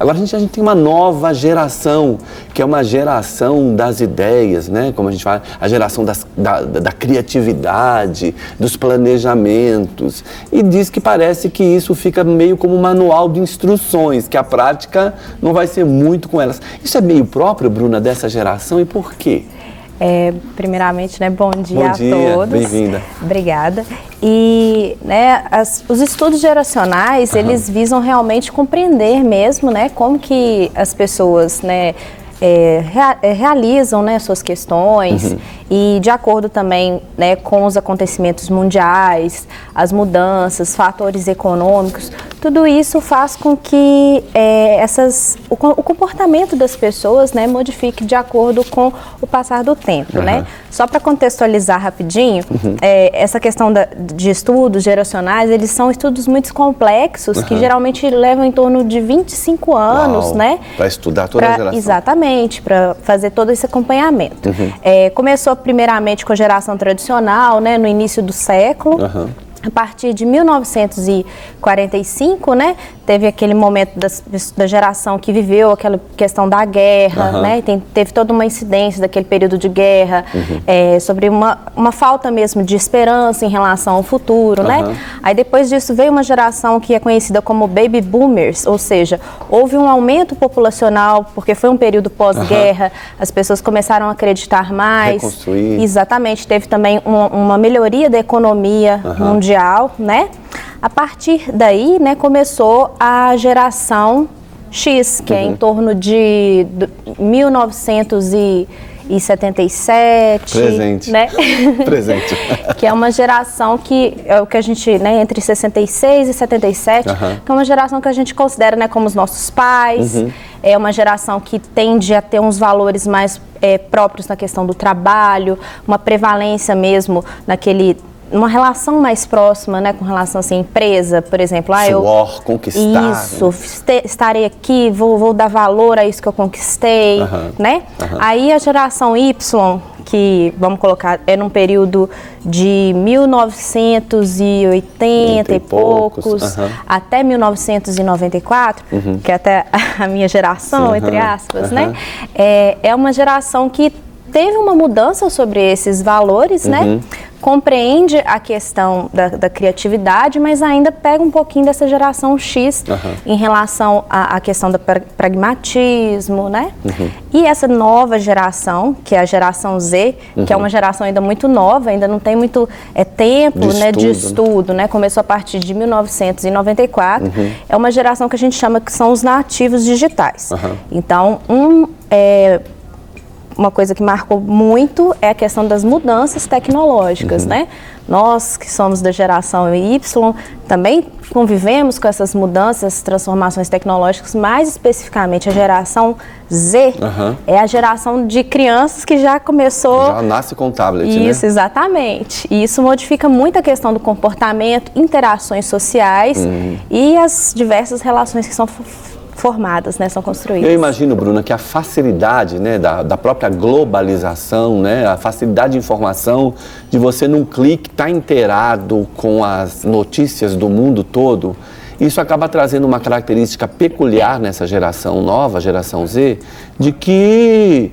Agora a gente tem uma nova geração, que é uma geração das ideias, né? Como a gente fala, a geração da criatividade, dos planejamentos. E diz que parece que isso fica meio como um manual de instruções, que a prática não vai ser muito com elas. Isso é meio próprio, Bruna, dessa geração e por quê? Primeiramente, né, bom dia a todos. Bem-vinda. Obrigada. E né, os estudos geracionais, eles visam realmente compreender mesmo, né, como que as pessoas, né, realizam, né, suas questões e de acordo também, né, com os acontecimentos mundiais, as mudanças, fatores econômicos, tudo isso faz com que o comportamento das pessoas, né, modifique de acordo com o passar do tempo, né? Só para contextualizar rapidinho, essa questão de estudos geracionais, eles são estudos muito complexos que geralmente levam em torno de 25 anos, né? Para estudar toda a geração. Exatamente, para fazer todo esse acompanhamento. Começou primeiramente com a geração tradicional, né, no início do século. A partir de 1945, né, teve aquele momento da geração que viveu aquela questão da guerra, né, teve toda uma incidência daquele período de guerra, sobre uma falta mesmo de esperança em relação ao futuro, né. Aí depois disso veio uma geração que é conhecida como Baby Boomers, ou seja, houve um aumento populacional, porque foi um período pós-guerra, as pessoas começaram a acreditar mais. Reconstruir. Exatamente, teve também uma melhoria da economia mundial, né? A partir daí, né, começou a geração X, que é em torno de 1977, presente, né? Presente. Que é uma geração que é o que a gente, né, entre 66 e 77, que é uma geração que a gente considera, né, como os nossos pais. É uma geração que tende a ter uns valores mais próprios na questão do trabalho, uma prevalência mesmo uma relação mais próxima, né, com relação assim, à empresa, por exemplo. Suor, conquistar. Isso, estarei aqui, vou dar valor a isso que eu conquistei, né? Aí a geração Y, que, vamos colocar, é num período de 1980 e poucos, até 1994, que é até a minha geração, entre aspas, né? É uma geração que teve uma mudança sobre esses valores, né? Compreende a questão da criatividade, mas ainda pega um pouquinho dessa geração X em relação à questão do pragmatismo, né? E essa nova geração, que é a geração Z, que é uma geração ainda muito nova, ainda não tem muito tempo de estudo, né? Começou a partir de 1994. É uma geração que a gente chama que são os nativos digitais. Então, uma coisa que marcou muito é a questão das mudanças tecnológicas, né? Nós que somos da geração Y também convivemos com essas mudanças, transformações tecnológicas, mais especificamente a geração Z é a geração de crianças que já começou... Já nasce com tablet, né? Isso, exatamente. E isso modifica muito a questão do comportamento, interações sociais e as diversas relações que são formadas, né, são construídas. Eu imagino, Bruna, que a facilidade, né, da própria globalização, né, a facilidade de informação, de você num clique estar inteirado com as notícias do mundo todo, isso acaba trazendo uma característica peculiar nessa geração nova, geração Z, de que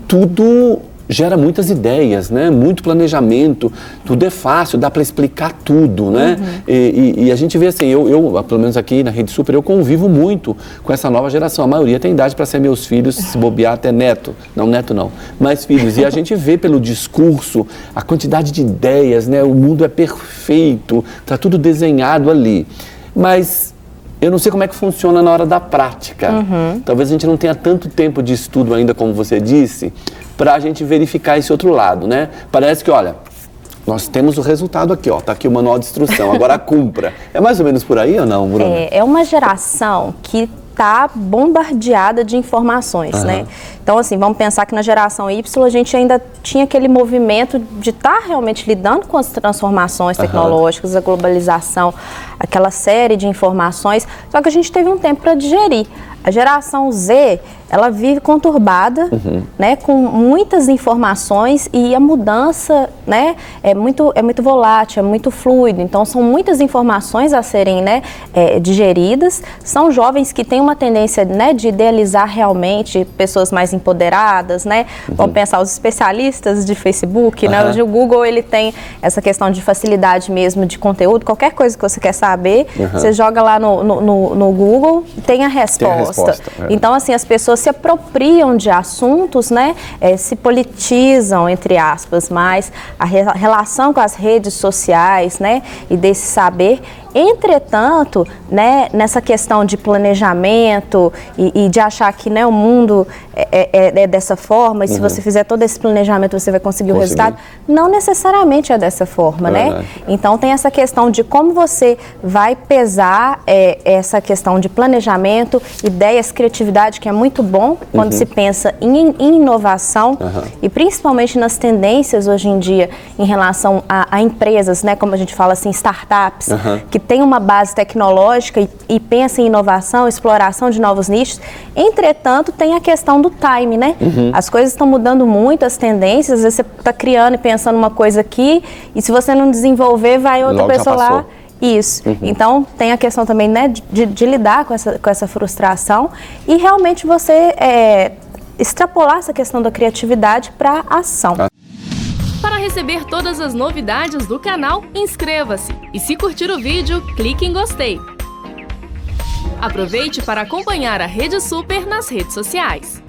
tudo gera muitas ideias, né? Muito planejamento, tudo é fácil, dá para explicar tudo, né? E a gente vê assim, eu, pelo menos aqui na Rede Super, eu convivo muito com essa nova geração. A maioria tem idade para ser meus filhos, se bobear até neto. Não, neto não, mas filhos. E a gente vê pelo discurso a quantidade de ideias, né? O mundo é perfeito, tá tudo desenhado ali. Mas eu não sei como é que funciona na hora da prática. Talvez a gente não tenha tanto tempo de estudo ainda, como você disse, para a gente verificar esse outro lado, né? Parece que, olha, nós temos o resultado aqui, ó, tá aqui o manual de instrução, agora cumpra. É mais ou menos por aí ou não, Bruna? É uma geração que está bombardeada de informações, né? Então, assim, vamos pensar que na geração Y a gente ainda tinha aquele movimento de estar realmente lidando com as transformações tecnológicas, a globalização, aquela série de informações, só que a gente teve um tempo para digerir. A geração Z, ela vive conturbada, né, com muitas informações, e a mudança, né, é muito volátil, é muito fluido. Então são muitas informações a serem, né, digeridas. São jovens que têm uma tendência, né, de idealizar realmente pessoas mais empoderadas, né? Vamos pensar os especialistas de Facebook, né? Hoje o Google, ele tem essa questão de facilidade mesmo de conteúdo. Qualquer coisa que você quer saber, você joga lá no Google, tem a resposta. Então, assim, as pessoas se apropriam de assuntos, né? Se politizam, entre aspas, mas a relação com as redes sociais, né? E desse saber. Entretanto, né, nessa questão de planejamento e de achar que, né, o mundo é dessa forma, e se você fizer todo esse planejamento você vai conseguir o resultado, não necessariamente é dessa forma, né? Então tem essa questão de como você vai pesar essa questão de planejamento, ideias, criatividade, que é muito bom quando se pensa em inovação, e principalmente nas tendências hoje em dia em relação a empresas, né, como a gente fala assim, startups, que tem uma base tecnológica e pensa em inovação, exploração de novos nichos. Entretanto, tem a questão do time, né? As coisas estão mudando muito, as tendências, às vezes você está criando e pensando uma coisa aqui, e se você não desenvolver, vai outra logo pessoa lá. Isso. Então, tem a questão também, né, de lidar com essa frustração e realmente você extrapolar essa questão da criatividade para a ação. Para receber todas as novidades do canal, inscreva-se e, se curtir o vídeo, clique em gostei. Aproveite para acompanhar a Rede Super nas redes sociais.